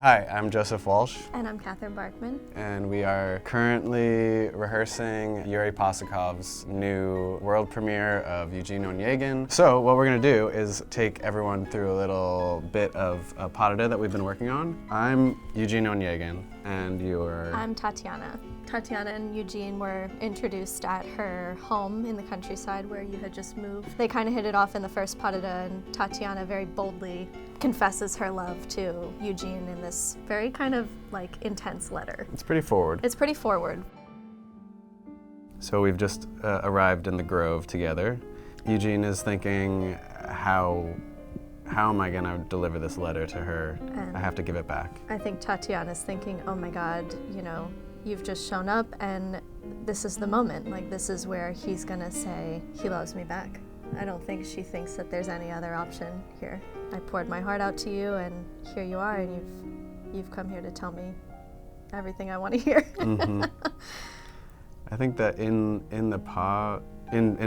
Hi, I'm Joseph Walsh, And I'm Katherine Barkman. and we are currently rehearsing Yuri Possokhov's new world premiere of Eugene Onegin. So what we're going to do is take everyone through a little bit of a pas de deux that we've been working on. I'm Eugene Onegin, and you're... I'm Tatiana. Tatiana and Eugene were introduced at her home in the countryside where you had just moved. They kind of hit it off in the first pas de deux, and Tatiana very boldly confesses her love to Eugene in this very kind of like intense letter. It's pretty forward. It's pretty forward. So we've just arrived in the Grove together. Eugene is thinking, how am I gonna deliver this letter to her? And I have to give it back. I think Tatiana's thinking, oh my God, you've just shown up and this is the moment. Like, this is where he's gonna say he loves me back. I don't think she thinks that there's any other option here. I poured my heart out to you, and here you are, and you've come here to tell me everything I want to hear. Mm-hmm. I think that in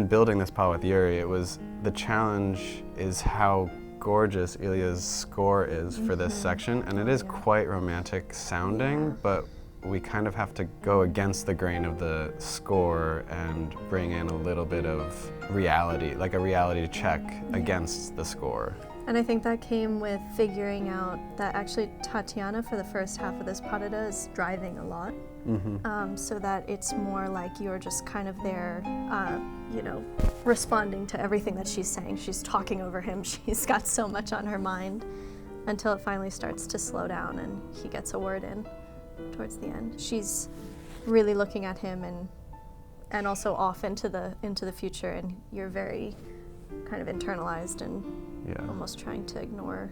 building this pas with Yuri, it was the challenge is how gorgeous Ilya's score is for this section, and it is quite romantic sounding, but we kind of have to go against the grain of the score and bring in a little bit of reality, like a reality check against the score. And I think that came with figuring out that actually Tatiana, for the first half of this pas de deux, is driving a lot. So that it's more like you're just kind of there, responding to everything that she's saying. She's talking over him. She's got so much on her mind until it finally starts to slow down and he gets a word in towards the end. She's really looking at him and also off into the future, and you're very kind of internalized and almost trying to ignore.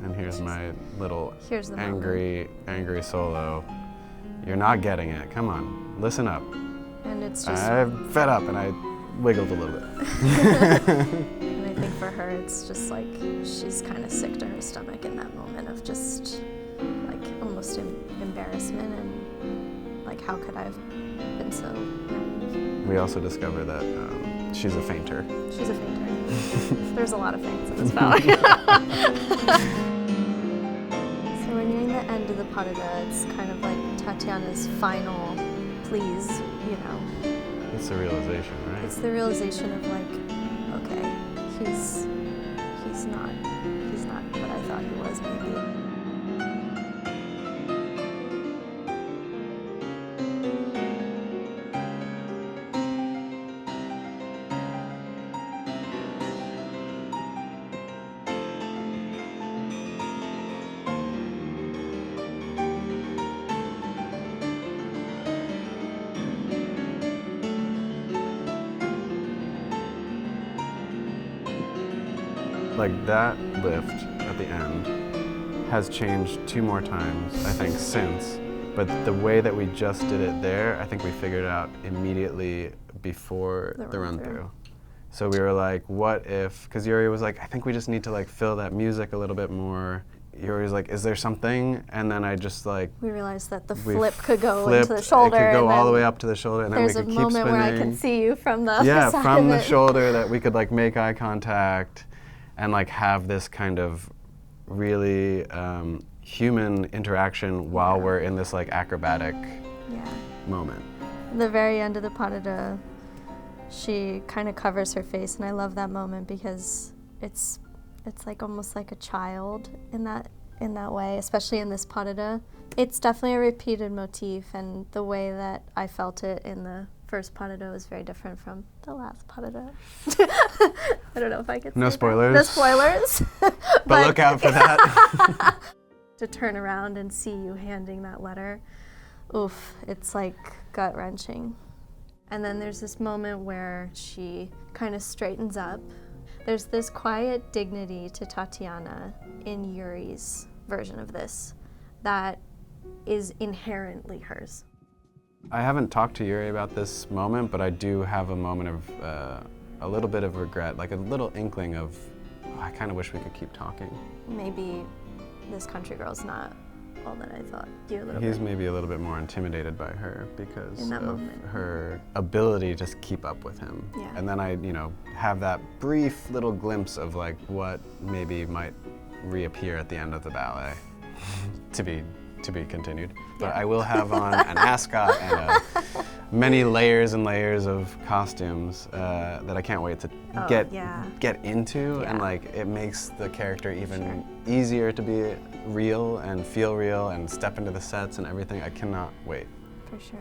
And here's my little Here's the angry solo. You're not getting it. Come on, listen up. And it's just... I'm fed up, and I wiggled a little bit. And I think for her, it's just like she's kind of sick to her stomach in that moment of just like almost embarrassment and like, how could I have been so naive? We also discover that she's a fainter. She's a fainter. There's a lot of faints in this ballet. So we're nearing the end of the pas de deux. It's kind of like Tatiana's final please, It's the realization, right? It's the realization of like, okay, he's not what I thought he was maybe. Like, that lift at the end has changed 2 more times, I think, since. But the way that we just did it there, I think we figured out immediately before the run-through. So we were like, what if, because Yuri was like, I think we just need to like fill that music a little bit more. Yuri was like, is there something? And then I just like... We realized that the flip could go into the shoulder. It could go all the way up to the shoulder, and then we could keep spinning. There's a moment where I can see you from the other side from of the it. shoulder, that we could like make eye contact and like have this kind of really human interaction while we're in this like acrobatic moment. At the very end of the pas de deux, she kind of covers her face, and I love that moment because it's like almost like a child in that way, especially in this pas de deux. It's definitely a repeated motif, and the way that I felt it in the first pas de deux is very different from the last pas de deux. I don't know if I could say No spoilers. No spoilers. But look out for that. To turn around and see you handing that letter, oof, it's like gut-wrenching. And then there's this moment where she kind of straightens up. There's this quiet dignity to Tatiana in Yuri's version of this that is inherently hers. I haven't talked to Yuri about this moment, but I do have a moment of a little bit of regret, like a little inkling of, oh, I kind of wish we could keep talking. Maybe this country girl's not all that I thought. He's maybe a little bit more intimidated by her because of moment. her ability to just keep up with him. Yeah. And then I, have that brief little glimpse of like what maybe might reappear at the end of the ballet, to be continued. But Yeah. I will have on an ascot and many layers and layers of costumes that I can't wait to get into, and like it makes the character even easier to be real and feel real and step into the sets and everything. I cannot wait. For sure.